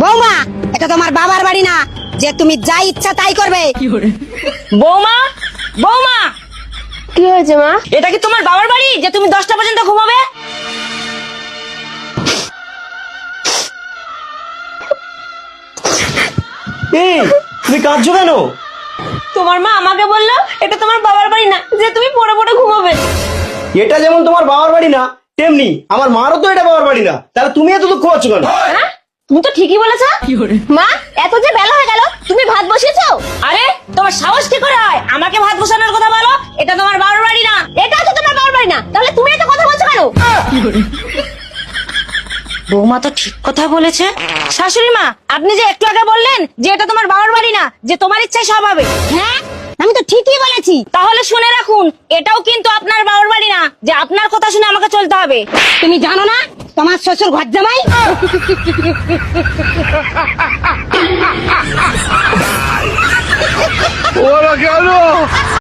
বৌমা, এটা তোমার বাবার বাড়ি না যে তুমি যা ইচ্ছা তাই করবে। বৌমা, বৌমা, কি হয়েছে মা? এটা কি তোমার বাবার বাড়ি যে তুমি 10টা পর্যন্ত ঘুমাবে? এই তুমি কাঁদছো কেন? তোমার মা আমাকে বললো এটা তোমার বাবার বাড়ি না যে তুমি পড়ে পড়ে ঘুমাবে। এটা যেমন তোমার বাবার বাড়ি না তেমনি আমার মারও তো এটা বাবার বাড়ি না, তাহলে তুমি এত দুঃখ পাচ্ছ কেন? হ্যাঁ, তুমি তো ঠিকই বলেছো। মা, এত যে বেলা হয়ে গেল, তুমি ভাত বসিয়েছো? আরে তোমার সাহস কি করে হয় আমাকে ভাত বসানোর কথা বলো? এটা তোমার বাবার বাড়ি না। এটা তো তোমার বাবার বাড়ি না, তাহলে তুমি এত কথা বলছো কেন? বৌমা তো ঠিক কথা বলেছে। শাশুড়ি মা, আপনি যে একটু আগে বললেন যে এটা তোমার বাবার বাড়ি না, যে তোমার ইচ্ছায় সব হবে। হ্যাঁ, আমি তো ঠিকই বলেছি। তাহলে শুনে রাখুন, এটাও কিন্তু আপনার বাবার বাড়ি না যে আপনার কথা শুনে আমাকে চলতে হবে। তুমি জানো না তোমার শ্বশুর ঘর জামাই? ওরা কেন